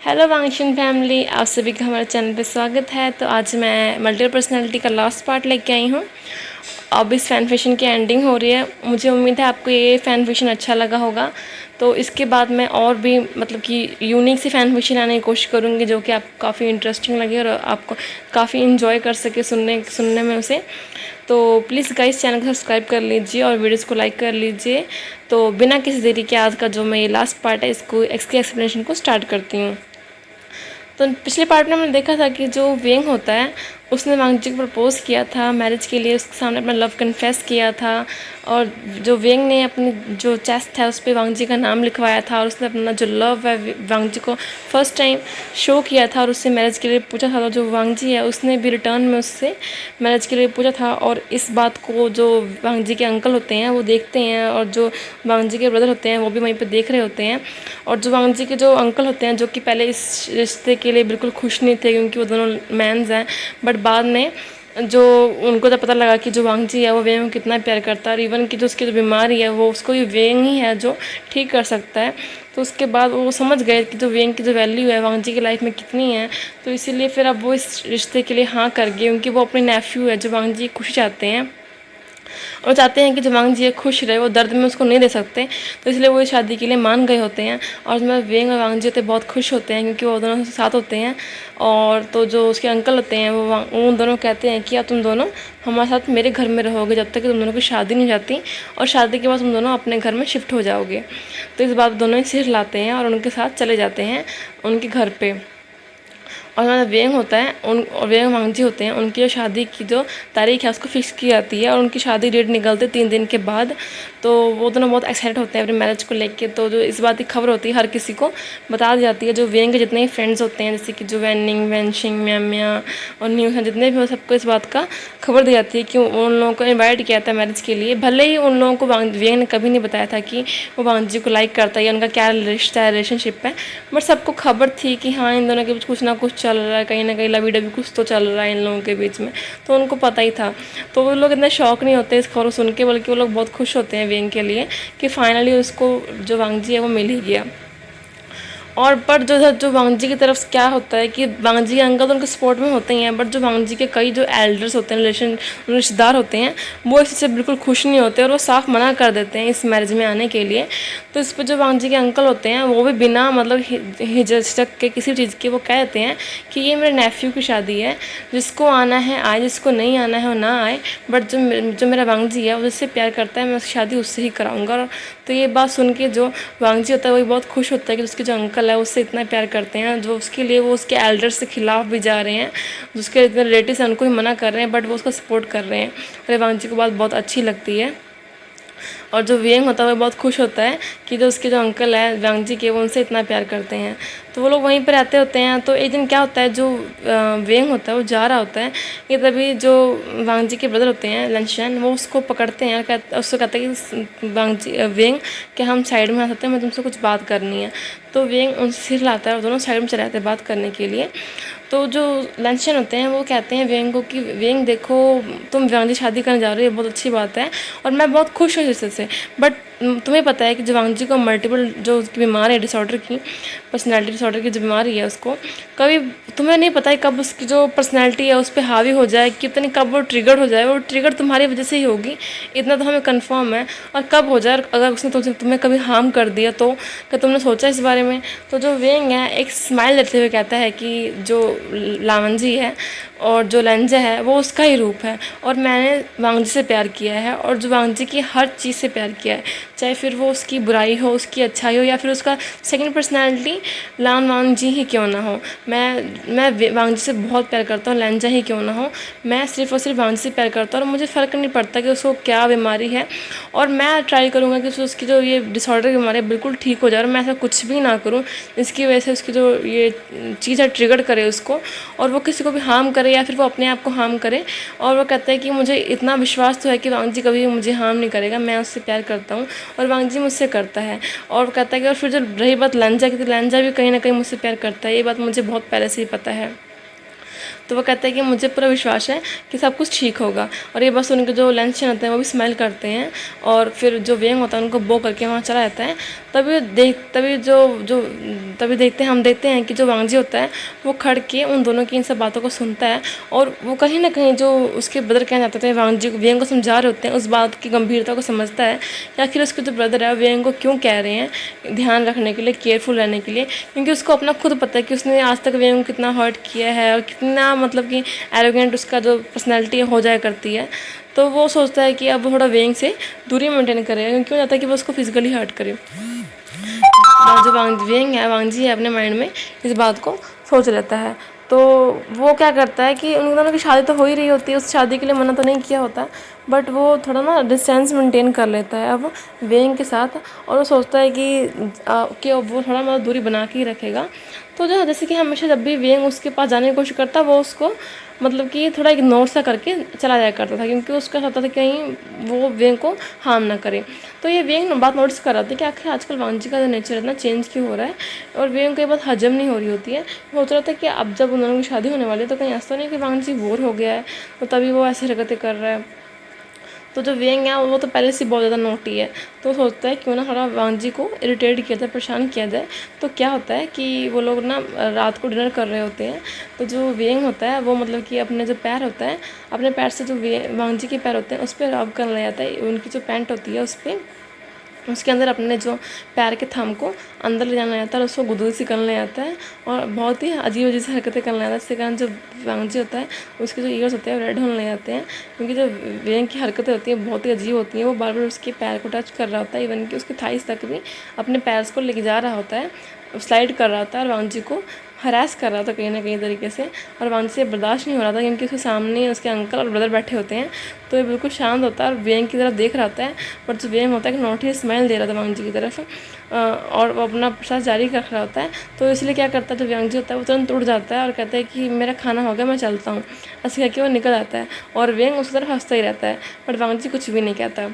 Hello वांगशन family, आप सभी का हमारे चैनल पे स्वागत है। तो आज मैं मल्टीपल पर्सनालिटी का लास्ट पार्ट लेके आई हूँ। अब इस फ़ैन फिक्शन की एंडिंग हो रही है। मुझे उम्मीद है आपको ये फ़ैन फिक्शन अच्छा लगा होगा। तो इसके बाद मैं और भी मतलब कि यूनिक सी फ़ैन फिक्शन लाने की कोशिश करूँगी जो कि आपको काफ़ी इंटरेस्टिंग लगे और आपको काफ़ी इन्जॉय कर सके सुनने में उसे। तो प्लीज़ गाइस चैनल को सब्सक्राइब कर लीजिए और वीडियोस को लाइक कर लीजिए। तो बिना किसी देरी के आज का जो मैं ये लास्ट पार्ट है इसके एक्सप्लेनेशन को स्टार्ट करती हूँ। तो पिछले पार्ट में हमने देखा था कि जो वेंग होता है उसने वांगजी को प्रपोज़ किया था मैरिज के लिए, उसके सामने अपना लव कन्फेस किया था। और जो वेंग ने अपनी जो चेस्ट है उस पर वांगजी का नाम लिखवाया था और उसने अपना जो लव है वांगजी को फर्स्ट टाइम शो किया था और उससे मैरिज के लिए पूछा था। तो जो वांगजी है उसने भी रिटर्न में उससे मैरिज के लिए पूछा था। और इस बात को जो वांगजी के अंकल होते हैं वो देखते हैं और जो वांगजी के ब्रदर होते हैं वो भी वहीं पर देख रहे होते हैं। और जो वांगजी के जो अंकल होते हैं जो कि पहले इस रिश्ते के लिए बिल्कुल खुश नहीं थे क्योंकि वो दोनों मैंस हैं, बट बाद में जो उनको जब पता लगा कि जो वांगजी है वो वेंग को कितना प्यार करता है और इवन कि जो उसकी जो बीमारी है वो उसको ये वेंग ही है जो ठीक कर सकता है। तो उसके बाद वो समझ गए कि जो वेंग की जो वैल्यू है वांगजी की लाइफ में कितनी है। तो इसीलिए फिर अब वो इस रिश्ते के लिए हाँ कर गए क्योंकि वो अपने नेफ्यू है जो वांगजी खुशी चाहते हैं और चाहते हैं कि जो वांगजी खुश रहे, वो दर्द में उसको नहीं दे सकते। तो इसलिए वो इस शादी के लिए मान गए होते हैं। और उसमें वेंग और वांगजी होते बहुत खुश होते हैं क्योंकि वो दोनों साथ होते हैं। और तो जो उसके अंकल होते हैं वो उन दोनों कहते हैं कि अब तुम दोनों हमारे साथ मेरे घर में रहोगे जब तक कि तुम दोनों की शादी नहीं जाती, और शादी के बाद तुम दोनों अपने घर में शिफ्ट हो जाओगे। तो इस बात दोनों ही सिर लाते हैं और उनके साथ चले जाते हैं उनके घर पर। और हमारा वेंग होता है और वेंग वांगजी होते हैं, उनकी जो शादी की जो तारीख है उसको फिक्स की जाती है और उनकी शादी डेट निकलते 3 दिन के बाद। तो वो दोनों बहुत एक्साइटेड होते हैं अपने मैरिज को लेके। तो जो इस बात की खबर होती है हर किसी को बता दी जाती है। जो वेंग के जितने भी फ्रेंड्स होते हैं जैसे कि जो वैनिंग वैनशिंग म्याम्या और न्यूज जितने भी हो सबको इस बात का खबर दी जाती है कि उन लोगों को इन्वाइट किया था मैरिज के लिए। भले ही उन लोगों को वेंग ने कभी नहीं बताया था कि वो वांगजी को लाइक करता है या उनका क्या रिश्ता है, रिलेशनशिप है, बट सबको खबर थी कि हाँ इन दोनों के बीच कुछ ना कुछ चल रहा है, कहीं ना कहीं लवी डवी कुछ तो चल रहा है इन लोगों के बीच में। तो उनको पता ही था। तो वो लोग इतने शौक नहीं होते इस खबर को सुन के, बल्कि वो लोग बहुत खुश होते हैं वेंग के लिए कि फाइनली उसको जो वांगजी है वो मिल ही गया। और पर जो वांगजी की तरफ क्या होता है कि वांगजी के अंकल तो उनके सपोर्ट में होते ही हैं, बट जो वांगजी के कई जो एल्डर्स होते हैं रिश्तेदार होते हैं वो इससे बिल्कुल खुश नहीं होते और वो साफ मना कर देते हैं इस मैरिज में आने के लिए। तो इस पर जो वांगजी के अंकल होते हैं वो भी बिना मतलब हिचक के किसी चीज़ के वो कह देते हैं कि ये मेरे नेफ्यू की शादी है, जिसको आना है आए, जिसको नहीं आना है वो ना आए, बट जो मेरा वांगजी है वो जिससे प्यार करता है मैं उसकी शादी उससे ही कराऊंगा। तो ये बात सुन के जो वांगजी होता है वो बहुत खुश होता है कि उसके जो अंकल है उससे इतना प्यार करते हैं, जो उसके लिए वो उसके एल्डर्स के खिलाफ भी जा रहे हैं, जो उसके इतने रिलेटिव्स हैं उनको भी मना कर रहे हैं, बट वो उसका सपोर्ट कर रहे हैं। और वांगजी को बात बहुत अच्छी लगती है। और जो वेंग होता है वो बहुत खुश होता है कि जो उसके जो अंकल है वांगजी के वो उनसे इतना प्यार करते हैं। तो वो लोग वहीं पर रहते होते हैं। तो एक दिन क्या होता है, जो वेंग होता है वो जा रहा होता है कि तभी जो वांगजी के ब्रदर होते हैं लंशन वो उसको पकड़ते हैं और उसको कहते हैं कि वांगजी वेंग कि हम साइड में आ सकते हैं, मैं तुमसे कुछ बात करनी है। तो वेंग उनसे सिर लाता है और दोनों साइड में चले जाते हैं बात करने के लिए। तो जो लंशन होते हैं वो कहते हैं वेंग को कि वेंग देखो तुम वांगजी शादी करने जा रही हो, बहुत अच्छी बात है और मैं बहुत खुश हूँ इस चीज़ से, बट तुम्हें पता है कि जो वांगजी को मल्टीपल जो उसकी बीमारी है डिसऑर्डर की, पर्सनैलिटी डिसऑर्डर की जो बीमारी है उसको कभी तुम्हें नहीं पता है कब उसकी जो पर्सनैलिटी है उस पर हावी हो जाए, कितनी कब वो ट्रिगर हो जाए। वो ट्रिगर तुम्हारी वजह से ही होगी, इतना तो हमें कंफर्म है। और कब हो जाए अगर उसने तुम्हें कभी हार्म कर दिया तो क्या तुमने सोचा इस बारे में। तो जो वेंग है एक स्माइल देते हुए कहता है कि जो लावंजी है और जो लंजा है वो उसका ही रूप है और मैंने वांगजी से प्यार किया है और जो वांगजी की हर चीज़ से प्यार किया है, चाहे फिर वो उसकी बुराई हो, उसकी अच्छाई हो, या फिर उसका सेकंड पर्सनालिटी लान वांगजी ही क्यों ना हो। मैं वांगजी से बहुत प्यार करता हूँ, लंजा ही क्यों ना हो, मैं सिर्फ और सिर्फ वांगजी से प्यार करता हूँ और मुझे फ़र्क नहीं पड़ता कि उसको क्या बीमारी है। और मैं ट्राई करूँगा कि उसकी जो ये डिसऑर्डर की बीमारी बिल्कुल ठीक हो जाए और मैं ऐसा कुछ भी ना करूँ जिसकी वजह से उसकी जो ये चीज़ है ट्रिगर करे उसको और वो किसी को भी हार्म करे या फिर वो अपने आप को हार्म करे। और वो कहता है कि मुझे इतना विश्वास तो है कि वांगजी कभी भी मुझे हार्म नहीं करेगा, मैं उससे प्यार करता हूँ और वांगजी मुझसे करता है। और कहता है कि और फिर जो रही बात लंजा की, तो लंजा भी कहीं ना कहीं मुझसे प्यार करता है, ये बात मुझे बहुत पहले से ही पता है। तो वो कहता है कि मुझे पूरा विश्वास है कि सब कुछ ठीक होगा। और ये बस उनके जो लंचन होते हैं वो भी स्माइल करते हैं, और फिर जो वेंग होता है उनको बो करके वहाँ चला जाता है। तभी देखते हैं, हम देखते हैं कि जो वांगजी होता है वो खड़ के उन दोनों की इन सब बातों को सुनता है, और वो कहीं ना कहीं जो उसके ब्रदर कहना चाहते थे वांगजी को, वेंग को समझा रहे होते हैं, उस बात की गंभीरता को समझता है कि आखिर उसके जो ब्रदर है वेंग को क्यों कह रहे हैं ध्यान रखने के लिए, केयरफुल रहने के लिए, क्योंकि उसको अपना खुद पता है कि उसने आज तक वेंग को कितना हर्ट किया है और कितना मतलब कि एरोगेंट उसका जो पर्सनैलिटी हो जाया करती है। तो वो सोचता है कि अब वो थोड़ा वेंग से दूरी मेंटेन करेगा, क्योंकि वो चाहता है कि वो उसको फिजिकली हर्ट करे। जो वांगजी है अपने माइंड में इस बात को सोच लेता है। तो वो क्या करता है कि उन दोनों की शादी तो हो ही रही होती है, उस शादी के लिए मना तो नहीं किया होता, बट वो थोड़ा ना डिस्टेंस मेंटेन कर लेता है अब वेंग के साथ, और वो सोचता है कि वो थोड़ा मतलब दूरी बना के ही रखेगा। तो जो जैसे कि हमेशा जब भी वेंग उसके पास जाने की कोशिश करता, वो उसको मतलब कि थोड़ा इग्नोर सा करके चला जाया करता था, क्योंकि उसका चाहता था कि कहीं वो वेंग को हार्म ना करे। तो ये वेंग बात नोटिस कर रहा था कि आखिर आजकल वांगजी का जो नेचर इतना चेंज क्यों हो रहा है, और वेंग को ये बात हजम नहीं हो रही होती है। वो सोच रहा था कि अब जब उन दोनों की शादी होने वाली है तो कहीं ऐसा नहीं कि वांगजी बोर हो गया है तो तभी वो ऐसी हरकतें कर रहा है। तो जो वेंग है वो तो पहले से बहुत ज़्यादा नोटी है, तो सोचता है क्यों ना थोड़ा वांगजी को इरिटेट किया जाए, परेशान किया जाए। तो क्या होता है कि वो लोग ना रात को डिनर कर रहे होते हैं, तो जो वेंग होता है वो मतलब कि अपने जो पैर होता है, अपने पैर से जो वांगजी के पैर होते हैं उस पर रब कर ले जाता है, उनकी जो पैंट होती है उस पर, उसके अंदर अपने जो पैर के थंब को अंदर ले जाना जाता है और उसको गुदगुदी सी करने जाता है, और बहुत ही अजीब अजीब सी हरकतें करने जाता है। इसके कारण जो वांगजी होता है उसके जो ईयर्स होते हैं रेड होने लग जाते हैं, क्योंकि जो वेंग की हरकतें होती हैं बहुत ही अजीब होती हैं। वो बार बार उसके पैर को टच कर रहा होता है, इवन कि उसके थाइस तक भी अपने पैर को लेके जा रहा होता है, स्लाइड कर रहा होता है, और वांगजी को हरास कर रहा था कहीं ना कहीं तरीके से। और वांगजी से बर्दाश्त नहीं हो रहा था, क्योंकि उसके सामने उसके अंकल और ब्रदर बैठे होते हैं, तो ये बिल्कुल शांत होता है और वेंग की तरफ देख रहा होता है। बट जो वेंग होता है कि नॉटी स्माइल दे रहा था वांगजी की तरफ, और वो अपना प्रसाद जारी रख रहा होता है। तो इसलिए क्या करता है जो वांगजी होता है वो तुरंत उड़ जाता है और कहता है कि मेरा खाना हो गया, मैं चलता हूँ, ऐसे कह के वो निकल आता है, और वेंग उसकी तरफ हंसता ही रहता है, बट वांगजी कुछ भी नहीं कहता।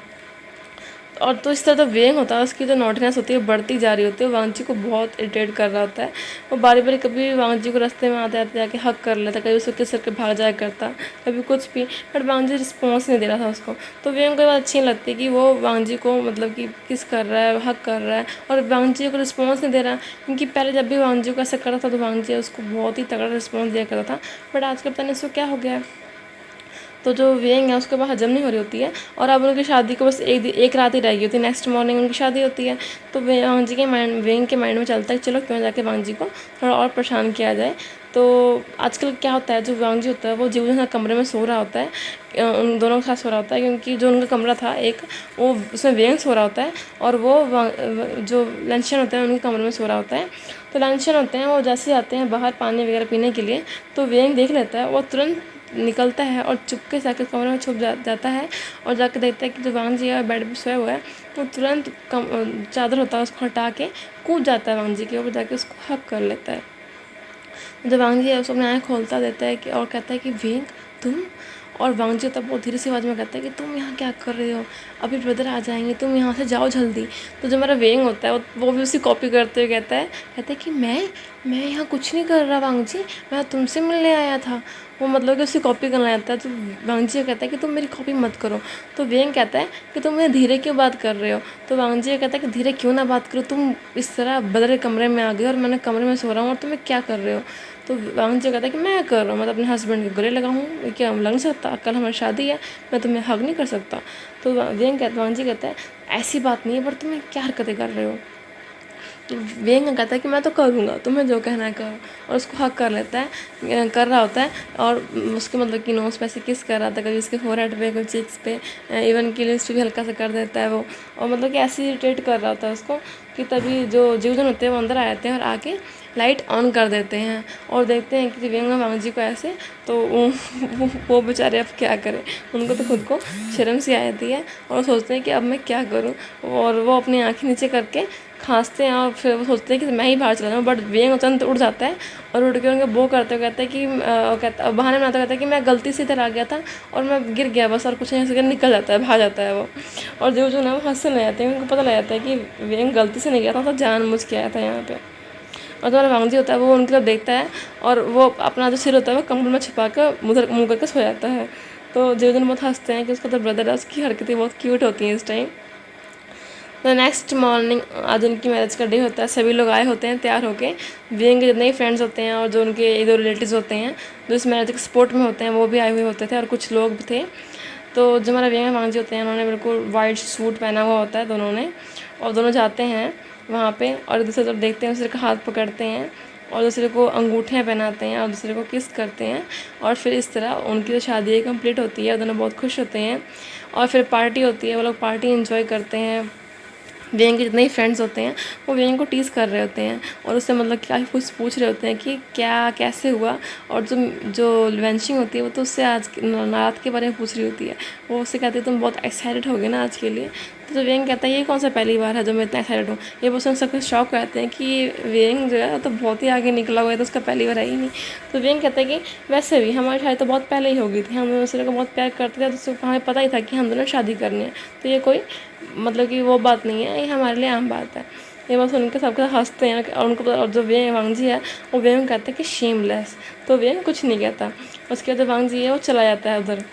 और तो इस तरह तो वेंग होता है उसकी जो नॉटीनेस होती है बढ़ती जा रही होती है, वांगजी को बहुत इरिटेट कर रहा होता है। वो बारी बारी कभी वांगजी को रास्ते में आते आते जाके हक कर लेता, कभी उसको किस करके भाग जाया करता, कभी कुछ भी, बट वांगजी रिस्पॉन्स नहीं दे रहा था उसको। तो वेंग को ये बात अच्छी नहीं लगती कि वो वांगजी को मतलब कि किस कर रहा है, हक कर रहा है, और वांगजी को रिस्पॉन्स नहीं दे रहा, क्योंकि पहले जब भी वांगजी को ऐसा करता था तो वांगजी उसको बहुत ही तगड़ा रिस्पॉन्स दिया करता था, बट आजकल पता नहीं इसको क्या हो गया है। तो जो वेंग है उसके बाद हजम नहीं हो रही होती है, और अब उनकी शादी को बस एक रात ही रह गई होती है, नेक्स्ट मॉर्निंग उनकी शादी होती है। तो वांगजी के वेंग के माइंड में चलता है चलो क्यों जाके वांगजी को थोड़ा और परेशान किया जाए। तो आजकल क्या होता है जो वांगजी होता है वो जीवन कमरे में सो रहा होता है, उन दोनों के साथ सो रहा होता है, क्योंकि जो उनका कमरा था एक वो उसमें वेंग सो रहा होता है, और वो जो लंचन होते हैं उनके कमरे में सो रहा होता है। तो लंचन होते हैं वो जैसे आते हैं बाहर पानी वगैरह पीने के लिए, तो वेंग देख लेता है, वो तुरंत निकलता है और चुपके से आकर कमरे में छुप जाता है, और जाकर देखता है कि जो वांगजी है बेड पर सोया हुआ है, तो तुरंत चादर होता है उसको हटा के कूद जाता है वांगजी के ऊपर, जाके उसको हक कर लेता है। जब वांगजी है उसको अपनी आँख खोलता देता है कि और कहता है कि वेंग तुम, और वांगजी तब बहुत धीरे सी आवाज़ में कहता है कि तुम यहाँ क्या कर रहे हो, अभी ब्रदर आ जाएंगे, तुम यहाँ से जाओ जल्दी। तो जो मेरा वेंग होता है वो भी उसी कॉपी करते हुए कहता है कि मैं यहाँ कुछ नहीं कर रहा वांगजी, मैं तुमसे मिलने आया था। वो मतलब कि उसकी कॉपी करना आता है। तो वांगजी कहता है कि तुम मेरी कॉपी मत करो। तो वेंग कहता है कि तुम मेरे धीरे क्यों बात कर रहे हो। तो वांगजी कहता है कि धीरे क्यों ना बात करो, तुम इस तरह बदले कमरे में आ गए और मैंने कमरे में सो रहा हूँ और तुम्हें क्या कर रहे हो। तो वांगजी कहता है कि मैं कर रहा हूँ, मैं तो अपने हस्बैंड के गले लगा हूँ, क्या लग नहीं सकता, कल हमारी शादी है, मैं तुम्हें हग नहीं कर सकता। तो वांगजी कहता है ऐसी बात नहीं है, पर तुम्हें क्या हरकतें कर रहे हो। तो वेंग कहता है कि मैं तो करूँगा, तुम्हें जो कहना है करो, और उसको हक कर लेता है, कर रहा होता है, और उसके मतलब कि नोज़ पे ऐसे किस कर रहा था, कभी उसके फोरहेड पे, कभी चिक्स पे, इवन की लिप्स पे भी हल्का सा कर देता है वो, और मतलब कि ऐसे इरिटेट कर रहा होता है उसको कि तभी जो जीवजन होते हैं वो अंदर आ जाते हैं और आके लाइट ऑन कर देते हैं, और देखते हैं कि वेंग और वांगजी को ऐसे। तो वो बेचारे अब क्या करें, उनको तो खुद को शर्म सी आ जाती है, और सोचते हैं कि अब मैं क्या करूं, और वो अपनी आँखें नीचे करके खांसते हैं, और फिर वो सोचते हैं कि मैं ही बाहर चला जाऊँ। बट वेंग तुरंत उड़ जाता है और उड़ के उनके बो करते हुए कहता है कि बहाने बनाता कहता है कि मैं गलती से इधर आ गया था और मैं गिर गया बस, और कुछ नहीं, ऐसे निकल जाता है, भाग जाता है वो। और जो ना वो हंसने लग जाते हैं, उनको पता लग जाता है कि वेंग गलती से नहीं गया था, तो जानबूझ के आया था यहाँ पे। और जो हमारा वांगजी होता है वो उनकी तरफ देखता है और वो अपना जो सिर होता है वो कंबल में छिपा कर मुँह करके सो जाता है। तो जीव दोनों बहुत हंसते हैं कि उसका तो ब्रदर है, उसकी हरकतें बहुत क्यूट होती हैं इस टाइम। तो नेक्स्ट मॉर्निंग आज उनकी मैरिज का डे होता है, सभी लोग आए होते हैं तैयार होके, वीएन के जितने ही फ्रेंड्स होते हैं और जो उनके इधर रिलेटिव्स होते हैं जो इस मैरिज के सपोर्ट में होते हैं वो भी आए हुए होते थे और कुछ लोग भी थे। तो जो हमारा वीएन वांगजी होते हैं उन्होंने बिल्कुल वाइट सूट पहना हुआ होता है दोनों ने, और दोनों जाते हैं वहाँ पे और एक दूसरे तरफ देखते हैं, दूसरे का हाथ पकड़ते हैं और दूसरे को अंगूठियाँ पहनाते हैं और दूसरे को किस करते हैं। और फिर इस तरह उनकी जो शादी कंप्लीट होती है, दोनों बहुत खुश होते हैं और फिर पार्टी होती है, वो लोग पार्टी एंजॉय करते हैं। वेंग के जितने ही फ्रेंड्स होते हैं वो वेंग को टीज़ कर रहे होते हैं और उससे मतलब क्या कुछ पूछ रहे होते हैं कि क्या कैसे हुआ। और जो जो वेंशिंग होती है वो तो उससे आज रात के बारे में पूछ रही होती है। वो उससे कहती है तुम बहुत एक्साइटेड हो गए ना आज के लिए। तो वेंग कहता है ये कौन सा पहली बार है जो मैं इतना एक्साइटेड हूँ। ये वो सब कुछ शौक रहते हैं कि वेंग जो है तो बहुत ही आगे निकला हुआ है, तो उसका पहली बार है ही नहीं। तो वेंग कहता है कि वैसे भी हमारी शादी तो बहुत पहले ही हो गई थी, हम दूसरे को बहुत प्यार करते थे, तो उसको हमें पता ही था कि हम दोनों शादी करनी है। तो ये कोई मतलब कि वो बात नहीं है, ये हमारे लिए आम बात है। ये बस उनके सबके हंसते हैं और उनको और जो वांगजी है वो वेंग कहता है कि शेमलेस। तो वेंग कुछ नहीं कहता। उसके बाद जो वांगजी है वो चला जाता है उधर।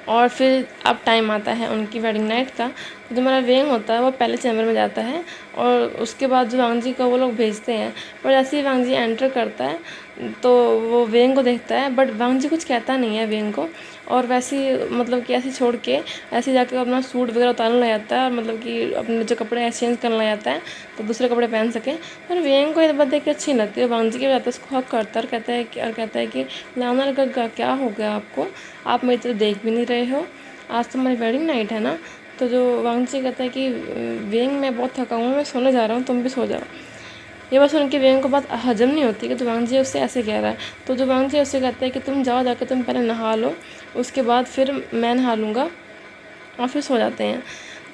और फिर अब टाइम आता है उनकी वेडिंग नाइट का। जो हमारा वेंग होता है वो पहले चैम्बर में जाता है और उसके बाद जो वांगजी को वो लोग भेजते हैं। पर जैसे ही वांगजी एंटर करता है तो वो वेंग को देखता है, बट वांगजी कुछ कहता नहीं है वेंग को। और वैसे ही मतलब कि ऐसे छोड़ के ऐसे जाकर अपना सूट वगैरह उतारने लग जाता है और मतलब कि अपने जो कपड़े एक्सचेंज करने लग जाता है तो दूसरे कपड़े पहन सके। पर वेंग को ये बात देख के अच्छी लगती है, वांगजी के जाता है उसको हक करता है और कहता है कि लाना लगा क्या हो गया आपको, आप मेरी तरफ देख भी नहीं रहे हो, आज तो हमारी वेडिंग नाइट है ना। तो जो वांगजी कहता है कि वेंग मैं बहुत थका हुआ हूँ, मैं सोने जा रहा हूँ, तुम भी सो जाओ। ये बस उनके वेंग को बात हजम नहीं होती कि तो वांगजी उससे ऐसे कह रहा है। तो जो वांगजी उससे कहता है कि तुम जाओ जाकर तुम पहले नहा लो, उसके बाद फिर मैं नहा लूँगा, और फिर सो जाते हैं।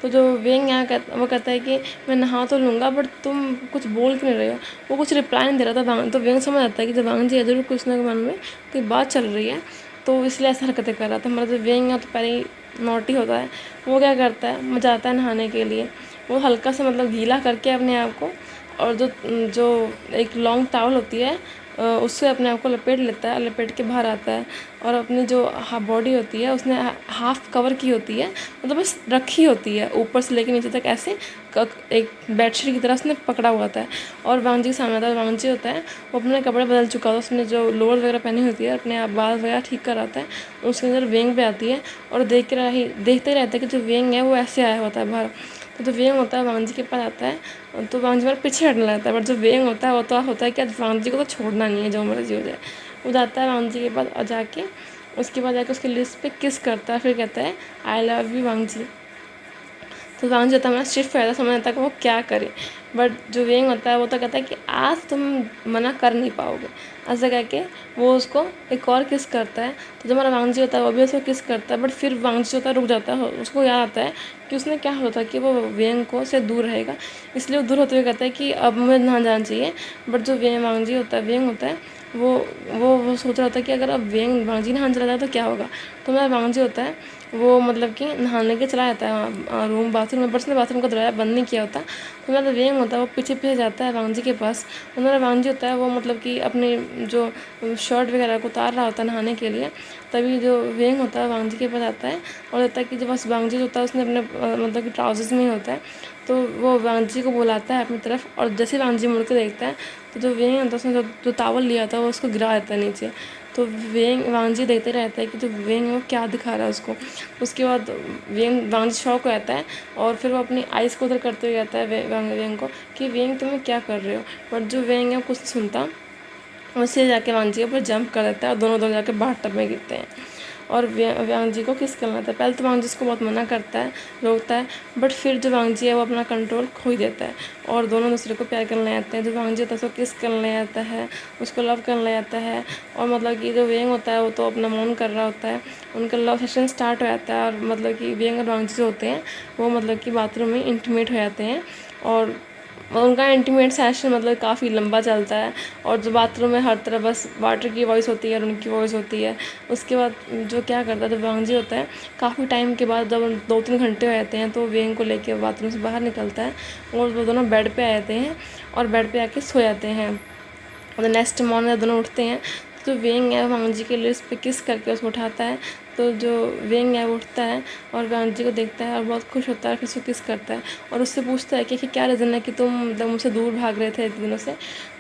तो जो वेंग यहाँ वो कहता है कि मैं नहा तो लूँगा बट तुम कुछ बोल क्यों नहीं रहे हो। वो कुछ रिप्लाई नहीं दे रहा था। तो वेंग समझ आता है कि जब वांगजी जरूर कुछ ना मन में कोई बात चल रही है, तो इसलिए ऐसा हरकतें कर रहा था। हमारा जो वेंग है तो पहले ही नॉटी होता है, वो क्या करता है मजा आता है नहाने के लिए। वो हल्का सा मतलब गीला करके अपने आप को, और जो जो एक लॉन्ग टावल होती है उससे अपने आप को लपेट लेता है, लपेट के बाहर आता है। और अपनी जो बॉडी होती है उसने हाफ कवर की होती है, मतलब बस रखी होती है ऊपर से लेके नीचे तक ऐसे एक बेडशीट की तरह उसने पकड़ा हुआ था। और वांगजी के सामने आता है। वांगजी होता है वो अपने कपड़े बदल चुका होता है, उसने जो लोअर वगैरह पहनी होती है अपने आप बाल वगैरह ठीक कर आता है। उसके अंदर वेंग पे आती है और देखते रहता है कि जो वेंग है वो ऐसे आया होता है बाहर। तो जो वेंग होता है वांगजी के पास आता है तो वांगजी वाला पीछे हटने लगता है। बट जो वेंग होता है वो तो होता है कि आज वांगजी को तो छोड़ना नहीं है, जो मर्जी हो जाए। वो जाता है वांगजी के पास और जाके उसके बाद जाके उसके लिप्स पे किस करता है, फिर कहता है आई लव यू वांगजी। तो वांगजी होता है हमारा स्टिफ रहता है, समझ आता है कि वो क्या करे। बट जो वेंग होता है वो तो कहता है कि आज तुम मना कर नहीं पाओगे, ऐसा कह के वो उसको एक और किस करता है। तो जो हमारा वांगजी होता है वो भी उसको किस करता है, बट फिर वांगजी होता है रुक जाता है। उसको याद आता है कि उसने क्या होता है कि वो वेंग को से दूर रहेगा, इसलिए वो दूर होते हुए कहता है कि अब मुझे नहा जाना चाहिए। बट जो वांगजी होता है वेंग होता है वो सोच रहा था कि अगर अब वेंग वांगजी नहाने चला जाए तो क्या होगा। तो हमारा वांगजी होता है वो मतलब कि नहाने के चला जाता है रूम बाथरूम में, बट उसने बाथरूम का दरवाजा बंद नहीं किया होता। तो मतलब वेंग होता है वो पीछे पीछे जाता है वांगजी के पास। हमारा वांगजी होता है वो मतलब कि अपने जो शर्ट वगैरह को उतार रहा होता है नहाने के लिए, तभी जो वेंग होता है वांगजी के पास आता है और कहता है कि जो बस वांगजी होता है उसने अपने मतलब कि ट्राउजर्स में ही होता है। तो वो वांगजी को बुलाता है अपनी तरफ, और जैसे वांगजी मुड़ के देखता है तो जो वेंग होता है उसने जो तावल लिया था वो उसको गिरा देता है नीचे। तो वांगजी देखते रहता है कि जो वेंग है वो क्या दिखा रहा है उसको। उसके बाद वांगजी शॉक हो जाता है और फिर वो अपनी आइज़ को उधर करते हुए कहता है वेंग को कि वेंग तुम्हें क्या कर रहे हो। बट जो वेंग है वो कुछ नहीं सुनता, उससे जाके वांगजी के ऊपर जंप कर देता है और दोनों जाके बाथटब में गिरते हैं और वांगजी को किस करना था। पहले तो वांगजी उसको बहुत मना करता है, रोकता है, बट फिर जो वांगजी है वो अपना कंट्रोल खो ही देता है और दोनों दूसरे को प्यार करने आते हैं। जो वांगजी होता है उसको किस करने आता है, उसको लव करने आता है। और मतलब कि जो वेंग होता है वो तो अपना मौन कर रहा होता है। उनका लव सेशन स्टार्ट हो जाता है और मतलब कि वेंग और वांगजी जो होते हैं वो मतलब कि बाथरूम में इंटीमेट हो जाते हैं। और उनका इंटीमेट सेशन मतलब काफ़ी लंबा चलता है, और जो बाथरूम में हर तरह बस वाटर की वॉइस होती है और उनकी वॉइस होती है। उसके बाद जो क्या करता है, जो वांगजी होता है, काफ़ी टाइम के बाद जब 2-3 घंटे हो जाते हैं तो वेंग को लेके बाथरूम से बाहर निकलता है, और वो दोनों बेड पे आ जाते हैं और बेड पे आके सो जाते हैं। और नेक्स्ट मॉर्निंग दोनों उठते हैं तो वेंग है वांगजी के लिप्स पे किस करके उसको उठाता है। तो जो वेंग है वो उठता है और वांगजी को देखता है और बहुत खुश होता है, फिर उसको किस करता है और उससे पूछता है कि क्या रीज़न है कि तुम मतलब मुझसे दूर भाग रहे थे इतने दिनों से।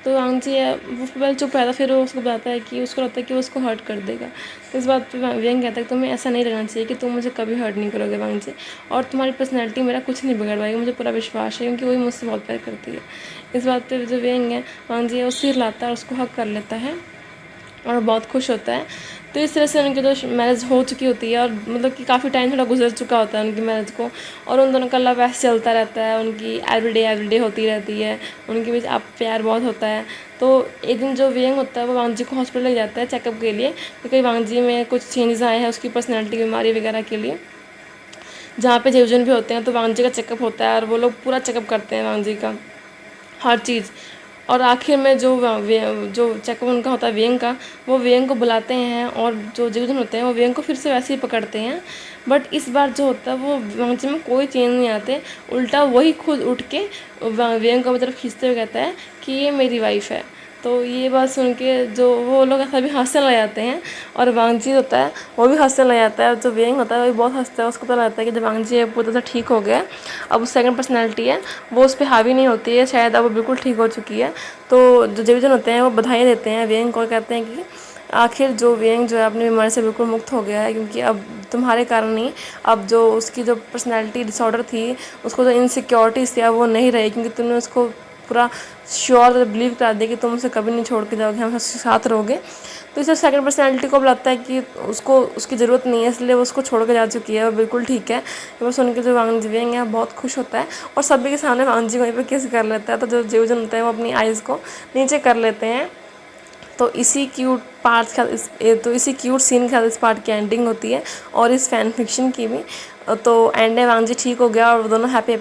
तो वांगजी है वो पहले चुप रहता, फिर वो उसको बताता है कि उसको लगता है कि वो उसको हर्ट कर देगा। इस बात पे वेंग कहता है कि तुम्हें ऐसा नहीं रहना चाहिए कि तुम मुझे कभी हर्ट नहीं करोगे वांगजी, और तुम्हारी पर्सनैलिटी मेरा कुछ नहीं बिगड़ पाएगी, मुझे पूरा विश्वास है क्योंकि वही मुझसे बहुत प्यार करती है। इस बात पे जो वेंग है वांगजी है वो सिर लाता है और उसको हक कर लेता है और बहुत खुश होता है। तो इस तरह से उनकी जो मैरिज हो चुकी होती है, और मतलब कि काफ़ी टाइम थोड़ा गुजर चुका होता है उनकी मैरिज को, और उन दोनों का लव ऐसे चलता रहता है, उनकी एवरीडे होती रहती है, उनके बीच आप प्यार बहुत होता है। तो एक दिन जो वेंग होता है वो वांगजी को हॉस्पिटल ले जाता है चेकअप के लिए, क्योंकि वांगजी में कुछ चेंजेस आए हैं उसकी पर्सनैलिटी बीमारी वगैरह के लिए, जहाँ पे जेवजन भी होते हैं। तो वांगजी का चेकअप होता है और वो लोग पूरा चेकअप करते हैं वांगजी का हर चीज़। और आखिर में जो चेकअप उनका होता है वेंग का, वो वेंग को बुलाते हैं, और जो जीवजन होते हैं वो वेंग को फिर से वैसे ही पकड़ते हैं। बट इस बार जो होता है वो वांगजी में कोई चेंज नहीं आते, उल्टा वही खुद उठ के वेंग को मतलब खींचते हुए कहता है कि ये मेरी वाइफ है। तो ये बात सुन के जो वो लोग सभी हंसने लग जाते हैं, और वांगजी होता है वो भी हंसने लग जाता है, और जो वेंग होता है वो भी बहुत हंसता है। उसको पता लगता है कि जब वांगजी पूरा सा ठीक हो गया, अब उस सेकंड पर्सनैलिटी है वो उस पर हावी नहीं होती है, शायद अब वो बिल्कुल ठीक हो चुकी है। तो जो जेविजन होते हैं वो बधाई देते हैं वेंग को, कहते हैं कि आखिर जो वेंग जो है अपनी बीमारी से बिल्कुल मुक्त हो गया है, क्योंकि अब तुम्हारे कारण ही अब जो उसकी जो पर्सनैलिटी डिसऑर्डर थी, उसको जो इनसिक्योरिटीज़ थी, अब वो नहीं रही, क्योंकि तुमने उसको पूरा श्योर बिलीव करा दिया कि तुम उसे कभी नहीं छोड़ के जाओगे, हम साथ रहोगे। तो इसे सेकंड पर्सनैलिटी को लगता है कि उसको उसकी ज़रूरत नहीं है, इसलिए वो उसको छोड़ के जा चुकी है, वो बिल्कुल ठीक है। तो बस उनके जो वांगजी वेंग है बहुत खुश होता है और सभी के सामने वांगजी को वहीं पर किस कर लेता है। तो जो जेवजन होते हैं वो अपनी आइज़ को नीचे कर लेते हैं। तो इसी क्यूट सीन के साथ इस पार्ट की एंडिंग होती है, और इस फैन फिक्शन की भी। तो एंड में वांगजी ठीक हो गया और वो दोनों हैप्पी